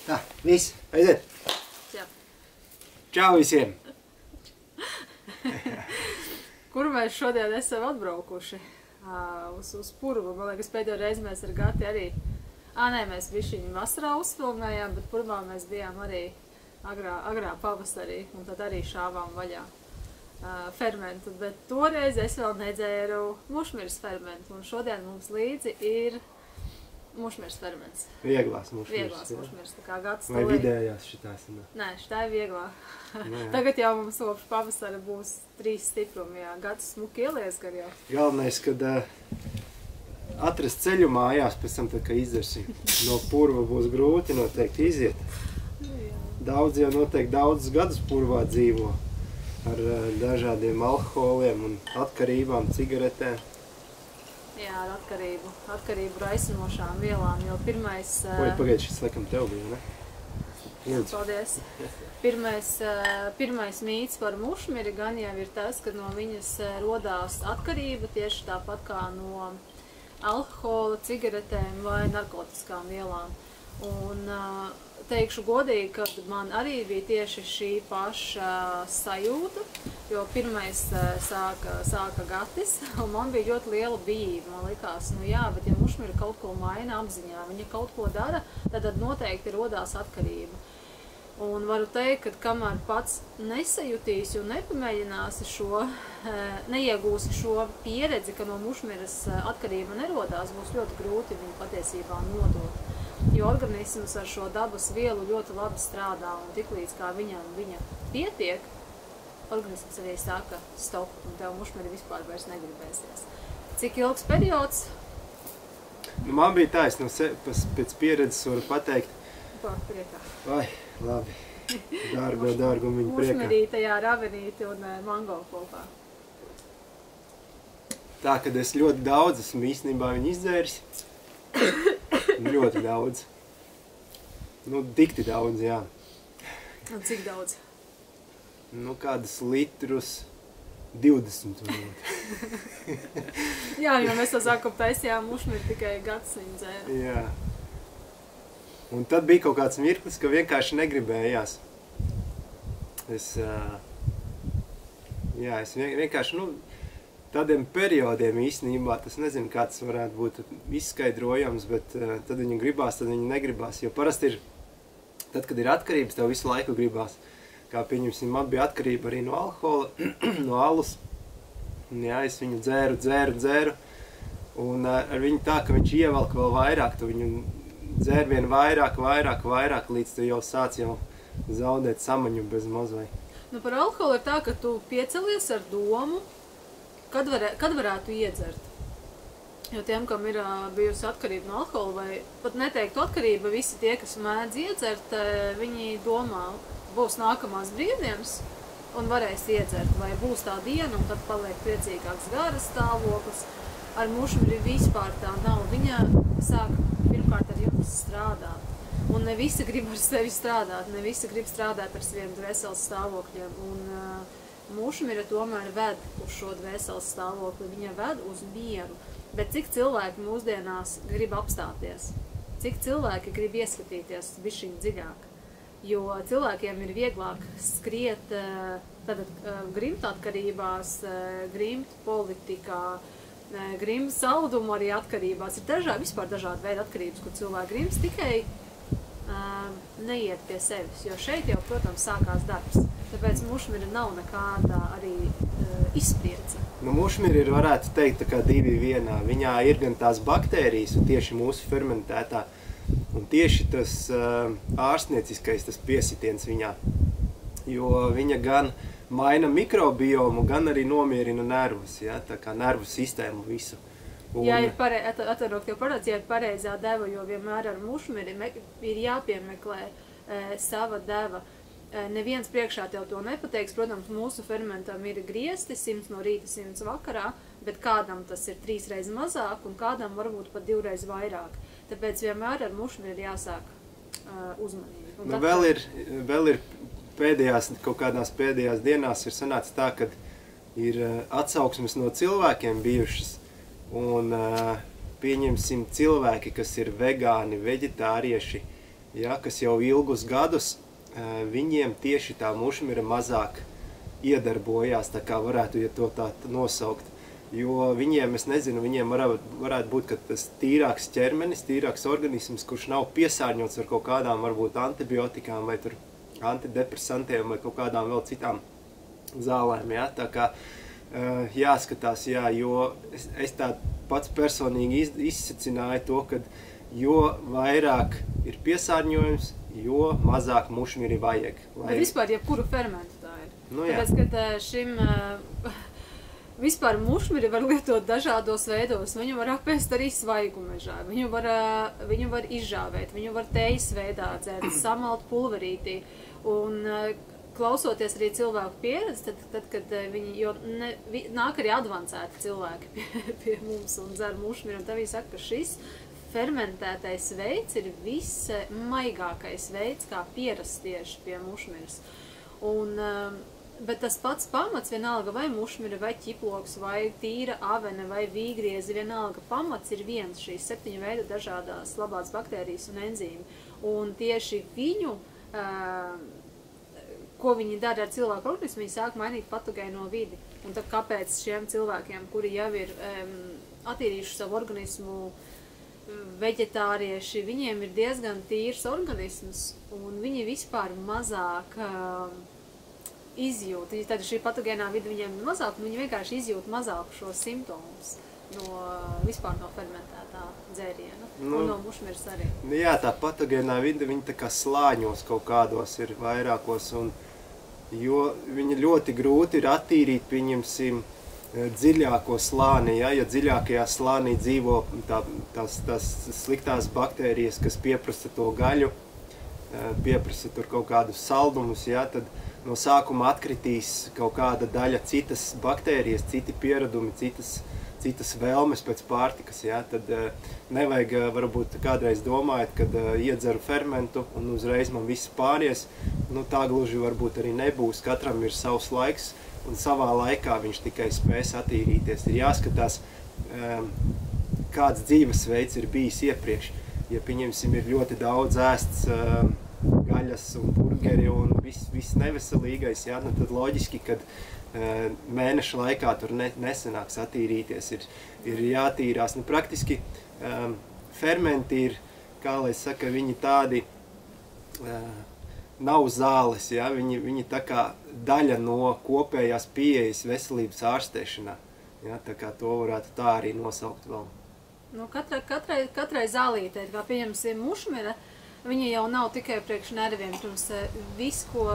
Tā, viss, aiziet! Čau visiem! Kur mēs šodien esam atbraukuši? Uz Purvu. Man liekas, pēdējo reizi mēs ar Gati arī... Nē, mēs bišķiņu vasarā uzfilmējām, bet Purvā mēs bijām arī agrā pavasarī, un tad arī šāvām vaļā fermentu. Bet toreiz es vēl nedzēru mušmiras fermentu, un šodien mums līdzi ir mušmiras ferments. Vieglās mušmiras. Vieglās mušmiras, tā kā Gatis Vai vidējās šitās? Nē, šitā ir vieglā. Tagad jau mums kopš pavasara būs 3 stiprumi, jā. Gatis smuki ielies gar jau. Galvenais, kad atrast ceļu mājās pēc tam, kad izdarsim. No Purva būs grūti noteikti iziet. Daudz jau noteikti daudzus gadus Purvā dzīvo ar dažādiem alkoholiem un atkarībām, cigaretēm. Jā, ar atkarību raisinošām vielām, jo pirmais... Pagaid, šis laikam tev bija, ne? Lūdzu. Paldies. Pirmais mīts par mušmiri gan jau ir tas, ka no viņas rodās atkarība tieši tāpat kā no alkohola, cigaretēm vai narkotiskām vielām. Un teikšu godīgi, ka man arī bija tieši šī paša sajūta, jo pirmais sāka Gatis, un man bija ļoti liela bijība. Man likās, nu jā, bet ja mušmira kaut ko maina apziņā, viņa kaut ko dara, tad noteikti rodās atkarība. Un varu teikt, ka kamēr pats nesajutīsi un nepamēģināsi neiegūsi šo pieredzi, ka no mušmiras atkarība nerodās, būs ļoti grūti viņu patiesībā nodot. Jo organisms ar šo dabas vielu ļoti labi strādā, un tiklīdz kā viņam viņa pietiek, organisms arī saka stop, un tev mušmiri vispār vairs negribēsies. Cik ilgs periods? Nu, man bija tā, es pēc pieredzes varu pateikt. Priekā. Vai, labi. Dārgo viņu priekā. Mušmirītajā ravenīti un mango kopā. Tā, kad es ļoti daudz esmu īstenībā viņu izdzēris. Ļoti daudz. Nu, dikti daudz, jā. Un cik daudz? Nu, kādus litrus 20 varbūt. Jā, jo mēs to sākam taisījām mušmiri tikai Gatis viņu dzēra. Jā. Un tad bija kaut kāds mirklis, ka vienkārši negribējās. Es vienkārši, tādiem periodiem īstenībā, tas nezinu, kā tas varētu būt izskaidrojams, bet tad viņu gribās, tad viņu negribās. Jo parasti ir, tad, kad ir atkarības, tev visu laiku gribās. Kā pieņemsim, man bija atkarība arī no alkohola, no alus. Jā, es viņu dzēru. Un ar viņu tā, ka viņš ievelk vēl vairāk, tu viņu dzēr vien vairāk, līdz tu jau sāc zaudēt samaņu bez mazvai. Nu, par alkoholu ir tā, ka tu piecelies ar domu, kad varētu iedzert. Jo tiem, kam ir bijusi atkarība no alkohola, vai pat neteiktu atkarība, visi tie, kas mēdz iedzert, viņi domā, būs nākamās brīvdienas un varēs iedzert, vai būs tā diena un tad paliek priecīgāks garas stāvoklis. Ar mušmiri vispār tā nav. Viņa sāk pirmkārt ar jums strādāt. Un ne visi grib ar sevi strādāt, ne visi grib strādāt ar saviem dvēseles stāvokļiem. Un mušmira tomēr ved uz šo dvēseles stāvokli, viņa ved uz mieru. Bet cik cilvēki mūsdienās grib apstāties? Cik cilvēki grib ieskatīties bišķiņ dziļāk? Jo cilvēkiem ir vieglāk skriet grimt atkarībās, grimt politikā, grimt saldumu arī atkarībās. Ir vispār dažādi veidi atkarības, kur cilvēki grims tikai neiet pie sevis, jo šeit jau, protams, sākās darbs. Tāpēc mušmira nav nekāda arī izspriedze. Nu, mušmira ir, varētu teikt, tā kā 2 vienā. Viņā ir gan tās baktērijas, un tieši mūsu fermentētā, un tieši tas ārstnieciskais, tas piesitiens viņā. Jo viņa gan maina mikrobiomu, gan arī nomierina nervus, ja? Tā kā nervu sistēmu visu. Jā, ja ir pareizā deva, jo vienmēr ar mušmiri ir jāpiemeklē sava deva. Neviens priekšā tev to nepateiks. Protams, mūsu fermentam ir griezti 100 no rīta, 100 vakarā, bet kādam tas ir 3 reizes mazāk un kādam varbūt pat 2 reizes vairāk. Tāpēc vienmēr ar mušmiri ir jāsāk uzmanīgi. Nu, vēl ir kaut kādās pēdējās dienās ir sanācis tā, ka ir atsauksmes no cilvēkiem bijušas, un pieņemsim cilvēki, kas ir vegāni, veģetārieši, ja, kas jau ilgus gadus, viņiem tieši tā mušmira mazāk iedarbojās, tā kā varētu, ja to tā nosaukt. Jo viņiem, es nezinu, viņiem varētu būt, ka tas tīrāks ķermenis, tīrāks organisms, kurš nav piesārņots ar kaut kādām, varbūt, antibiotikām vai tur antidepresantiem vai kaut kādām vēl citām zālēm, ja? Tā kā jāskatās, jā, jo es tā pats personīgi izsacināju to, ka jo vairāk ir piesārņojums, jo mazāk mušmiri vajag. Bet vispār jebkuru fermentu tā ir. Nu, jā. Tāpēc, ka šim vispār mušmiri var lietot dažādos veidos. Viņu var apēst arī svaigu mežā, viņu var izžāvēt, viņu var tejas veidā dzert, samalt pulverītī. Un klausoties arī cilvēku pieredzi, tad kad viņi nāk arī advancēti cilvēki pie mums un dzer mušmiri, un tad viņi saka, ka šis fermentētais veids ir vismaigākais veids, kā pierast tieši pie mušmiras. Bet tas pats pamats, vienalga vai mušmira, vai ķiploks, vai tīra avene, vai vīgriezi, vienalga pamats ir viens, šīs 7 veida dažādās labās baktērijas un enzīmi. Un tieši viņu, ko viņi dara ar cilvēku organismu, viņi sāk mainīt patogēno vidi. Un tad kāpēc šiem cilvēkiem, kuri jau ir attīrījuši savu organismu, veģetārieši, viņiem ir diezgan tīrs organisms, un viņi vispār mazāk izjūt, tad šī patogēnā vide viņiem ir mazāk, un viņi vienkārši izjūt mazāk šos simptomus vispār no fermentētā dzēriena, un no mušmiras arī. Jā, tā patogēnā vide, viņa tā kā slāņos kaut kādos ir vairākos, un jo viņa ļoti grūti ir attīrīt, pieņemsim, dziļāko slāni, ja dziļākajā slānī dzīvo tās sliktās baktērijas, kas pieprasa to gaļu, pieprasa tur kaut kādus saldumus, ja, tad no sākuma atkritīs kaut kāda daļa citas baktērijas, citi pieradumi, citas vēlmes pēc pārtikas, ja, tad nevajag varbūt kādreiz domājat, kad iedzeru fermentu un uzreiz man viss pāries, nu tā gluži varbūt arī nebūs, katram ir savs laiks un savā laikā viņš tikai spēs attīrīties. Ir jāskatās, kāds dzīvesveids ir bijis iepriekš. Ja, pieņemsim, ir ļoti daudz ēsts gaļas un burgeri un viss neveselīgais, jā, nu tad loģiski, kad mēneša laikā tur nesanāks attīrīties, ir jātīrās. Nu, praktiski fermenti ir, kā lai saka, viņi tādi nav zāles, jā, viņi tā kā daļa no kopējās pieejas veselības ārstēšanā, jā, tā kā to varētu tā arī nosaukt vēl. Nu, katrai zālītei, kā pieņemsim mušmira, viņa jau nav tikai priekš nerviem, pirms viss, ko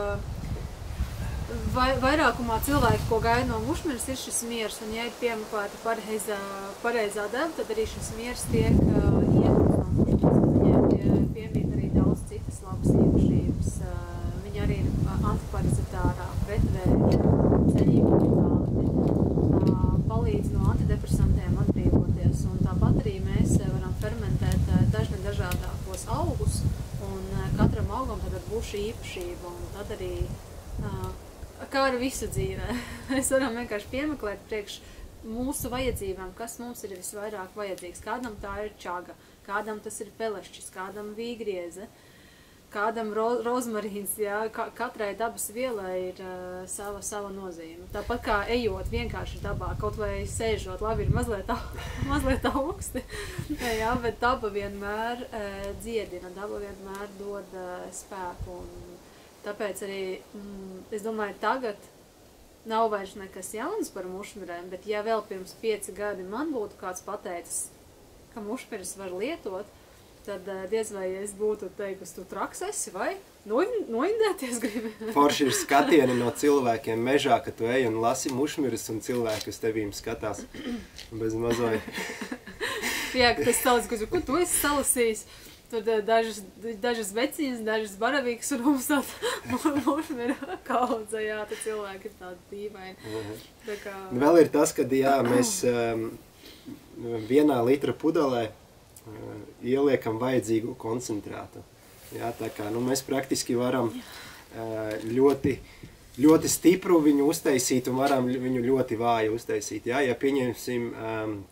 vairākumā cilvēki, ko gaida no mušmiras, ir šis miers, un ja ir piemeklēta pareizā deva, tad arī šis miers tiek iegūts no mušmiras. Viņai piemīt arī daudz citas labas īpašības. Viņa arī ir antiparazitārā, pretvēja, ceļība, palīdz no antidepresantiem atbrīvoties, un tāpat arī mēs varam fermentēt dažādākos augus, un katram augam tad būs šī īpašība, un tad arī, kā ar visu dzīvē, mēs varam vienkārši piemeklēt priekš mūsu vajadzībām, kas mums ir visvairāk vajadzīgs. Kādam tā ir čaga, kādam tas ir pelešķis, kādam vīgrieze, kādam rozmarīns, jā, katrai dabas vielai ir sava nozīme. Tāpat kā ejot vienkārši dabā, kaut vai sēžot, labi ir mazliet augsti, jā, bet daba vienmēr dziedina, daba vienmēr dod spēku. Un tāpēc arī, es domāju, tagad nav vairs nekas jauns par mušmirēm, bet ja vēl pirms 5 gadi man būtu kāds pateicis, ka mušmiras var lietot, tad diez vai es būtu teikusi, tu traks esi vai noindēties gribi. Forši ir skatieni no cilvēkiem mežā, ka tu ej un lasi mušmiras un cilvēki uz tevīm skatās bez mazai. Jā, ka tas salas, ko tu esi salasījis. Tur dažas veciņas, dažas baravīgas un mums tāda mušmira kaudze, jā, tad cilvēki ir tādi dīvaini. Tā kā... Vēl ir tas, kad jā, mēs 1 litra pudelē ieliekam vajadzīgo koncentrātu. Jā, tā kā, nu, mēs praktiski varam ļoti stipru viņu uztaisīt un varam viņu ļoti vāju uztaisīt. Jā, ja pieņemsim,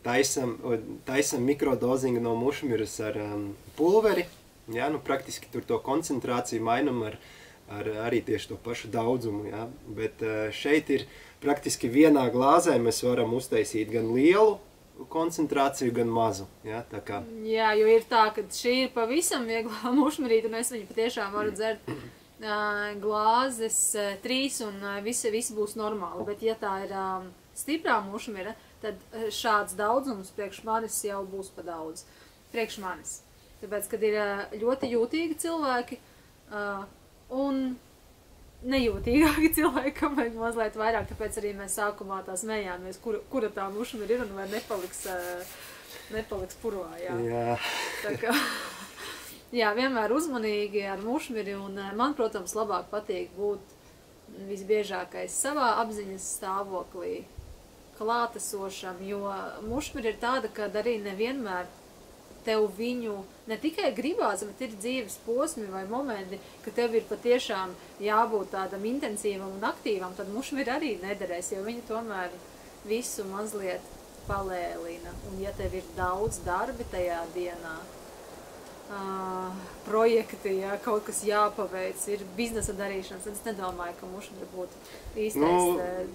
taisam mikrodozingu no mušmiras ar pulveri, Jā, nu praktiski tur to koncentrāciju mainam ar arī tieši to pašu daudzumu, jā. Bet šeit ir praktiski vienā glāzē mēs varam uztaisīt gan lielu koncentrāciju, gan mazu, jā, tā kā. Jā, jo ir tā, ka šī ir pavisam vieglā mušmirīta, un es viņu patiešām varu dzert glāzes 3 un visi būs normāli, bet ja tā ir stiprā mušmira, tad šāds daudzums priekš manis jau būs pa daudz. Priekš manis. Tāpēc, kad ir ļoti jūtīgi cilvēki un nejūtīgāki cilvēki, kam vajag mazliet vairāk, tāpēc arī mēs sākumā tā smējāmies, kura tā mušmira ir un vai nepaliks purvā, jā. Jā. Tā kā, jā, vienmēr uzmanīgi ar mušmiri, un man, protams, labāk patīk būt visbiežākais savā apziņas stāvoklī, klātesošam, jo mušmiri ir tāda, kad arī nevienmēr tev viņu ne tikai gribās, bet ir dzīves posmi vai momenti, ka tev ir patiešām jābūt tādam intensīvam un aktīvam, tad mušmiri arī nederēs, jo viņi tomēr visu mazliet palēlina. Un ja tev ir daudz darbi tajā dienā, projekti, ja kaut kas jāpaveic, ir biznesa darīšanas, tad es nedomāju, ka mušmiri būtu īstais.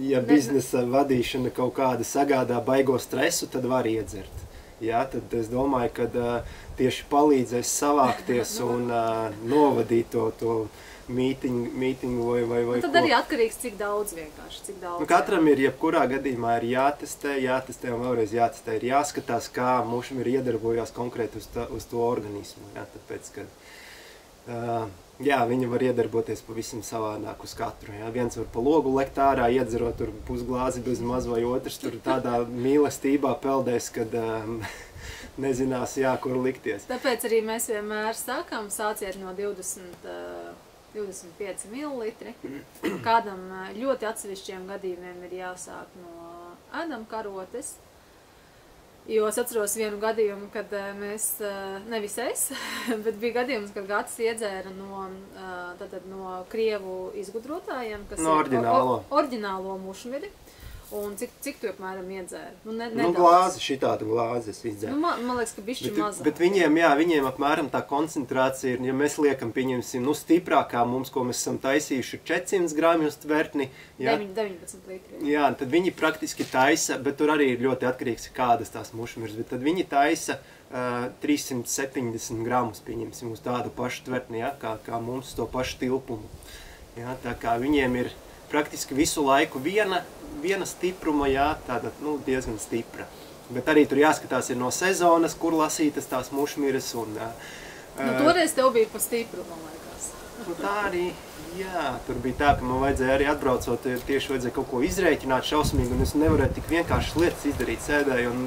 Ja biznesa vadīšana kaut kāda sagādā baigo stresu, tad var iedzert. Jā, tad es domāju, ka tieši palīdzēs savākties un novadīt to mītingu vai tad ko. Arī atkarīgs, cik daudz vienkārši, cik daudz. Nu, katram ir, jebkurā gadījumā ir jātestē un vēlreiz jātestē, ir jāskatās, kā mušmiri iedarbojās konkrēti uz to organismu. Jā, tāpēc, ka jā, viņi var iedarboties pavisam savādāk uz katru. Jā. Viens var pa logu lekt ārā, iedzerot tur pusglāzi bez maz, vai otrs tur tādā mīlestībā peldēs, kad nezinās, jā, kur likties. Tāpēc arī mēs vienmēr sākam, sāciet no 25 ml. Kādam ļoti atsevišķiem gadījumiem ir jāsāk no ēdamkarotes. Jo es atceros vienu gadījumu, kad mēs, nevis es, bet bija gadījums, kad Gatis iedzēra no krievu izgudrotājiem, kas ir oriģinālo mušmiri. Un cik tu apmēram iedzēri? Nu, glāzi, šitādu glāzi es izdzēru. Nu, man liekas, ka bišķi mazāk. Bet viņiem apmēram tā koncentrācija ir, ja mēs liekam, pieņemsim, nu, stiprākā mums, ko mēs esam taisījuši, 400 grāmi uz tvertni. Jā, 19 litri. Jā, tad viņi praktiski taisa, bet tur arī ir ļoti atkarīgs kādas tās mušmiras, bet tad viņi taisa 370 gramus, pieņemsim, uz tādu pašu tvertni, jā, kā mums to pašu tilpumu. Jā, tā kā viņiem ir praktiski visu laiku viena stipruma, jā, tāda, nu, diezgan stipra. Bet arī tur jāskatās ir no sezonas, kur lasītas tās mušmiras un... Nu, toreiz tev bija pa stipru, man liekas. Nu, tā arī, jā, tur bija tā, ka man vajadzēja arī atbraucot, tieši vajadzēja kaut ko izrēķināt šausmīgi, un es nevarēju tik vienkāršas lietas izdarīt, sēdēju un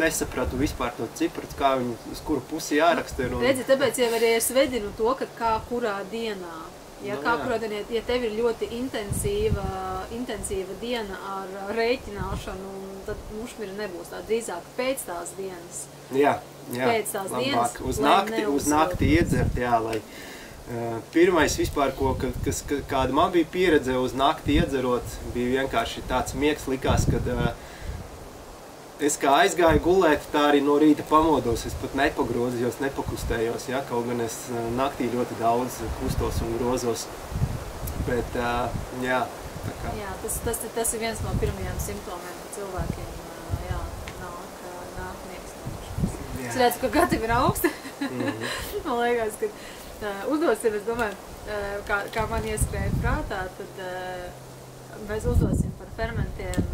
nesapratu vispār to cipru, kā viņi uz kuru pusi jāraksta. Un... Redzi, tāpēc jau arī es vedinu to, ka kā kurā dienā. Ja, ja tev ir ļoti intensīva diena ar rēķināšanu, tad mušmira nebūs tā drīzāk pēc tās dienas. Jā, pēc tās labāk. Dienas, uz nakti iedzert, jā, lai pirmais vispār, kāda man bija pieredze uz nakti iedzerot, bija vienkārši tāds miegs, likās, kad es kā aizgāju gulēt, tā arī no rīta pamodos, es pat nepagrozījos, nepakustējos, ja, kaut gan es naktī ļoti daudz kustos un grozos, bet, jā, tā kā. Jā, tas ir viens no pirmajiem simptomiem, ka cilvēkiem, jā, nāk miegs no mušmiras. Es redzu, ka gatavi ir augsti. Man liekas, ka uzdosim, es domāju, kā man ieskrēja prātā, tad mēs uzdosim par fermentiem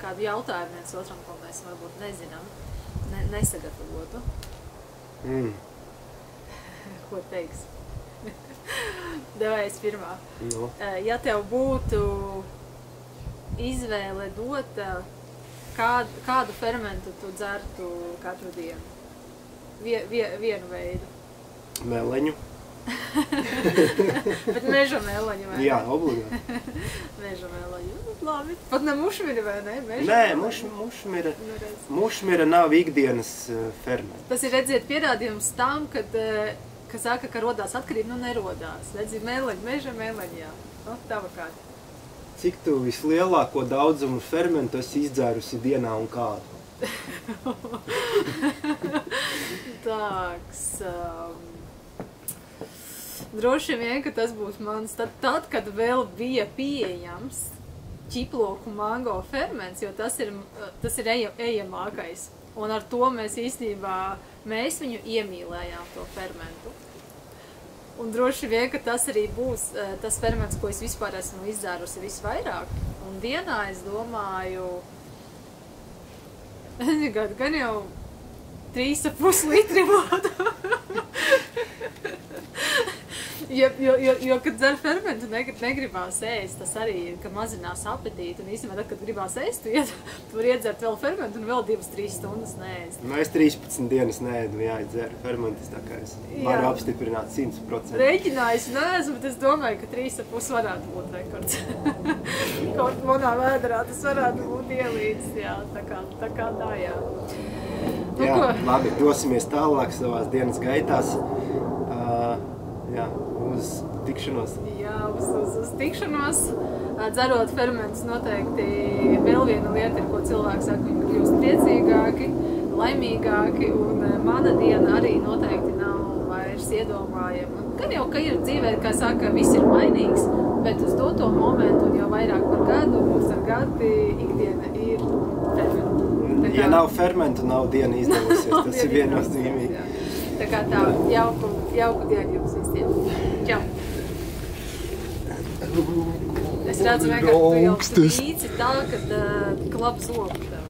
kādu jautājumu viens otram, ko mēs varbūt nezinām, nesagatavotu. Ko teiks? Devējs pirmā. No. Ja tev būtu izvēle dot, kādu fermentu tu dzertu katru dienu? Vienu veidu. Meleņu. Bet meža meleņu, vai ne? Jā, obligāti. Meža meleņu. Labi. Pat ne mušmiri, vai ne? Nē, mušmira nav ikdienas ferments. Tas ir, redziet, pierādījums tam, kad saka, ka rodās atkarība, nu nerodās. Redzi, meleņi, meža meleņi, jā. No, tava kāda. Cik tu vislielāko daudzumu fermentu esi izdzērusi dienā un kādu? Tāks, droši vien, ka tas būs mans, tad, kad vēl bija pieejams ķiploku mango ferments, jo tas ir ejamākais. Un ar to mēs īstenībā, mēs viņu iemīlējām, to fermentu. Un droši vien, ka tas arī būs tas ferments, ko es vispār esmu izdzērusi visvairāk. Un dienā es domāju, gan jau 3,5 litri vodu. Jo, kad dzer fermentu, negribās ēst, tas arī ir, ka mazinās apetīti. Un īstenībā, tad, kad gribās ēst, tu vari iedzert vēl fermentu un vēl 2-3 stundas neēst. Nu, es 13 dienas neēdu, jāiedzer fermentus, tā kā es varu apstiprināt 100%. Rēķinājusi neesmu, bet es domāju, ka 3,5 varētu būt rekords. Kaut manā vēderā tas varētu būt ielīdz, jā, tā kā tā, jā. Nu, Jā, ko? labi, dosimies tālāk savās dienas gaitās. Jā, uz tikšanos. Jā, uz tikšanos. Dzerot fermentus noteikti vēl viena lieta ir, ko cilvēki saka, viņi kļūst priecīgāki, laimīgāki, un mana diena arī noteikti nav vairs iedomājama. Gan jau, ka ir dzīvē, kā saka, viss ir mainīgs, bet uz doto momentu un jau vairāk par gadu, mums ar gadi ikdiena ir fermentu. Ja nav fermentu, nav diena izdevusies, tas ir viennozīmīgi. Tā kā tā, jauku dienu jums visiem. Čau! Es redzu vienkārši, tu jau līdzi tā, kad klap zobu.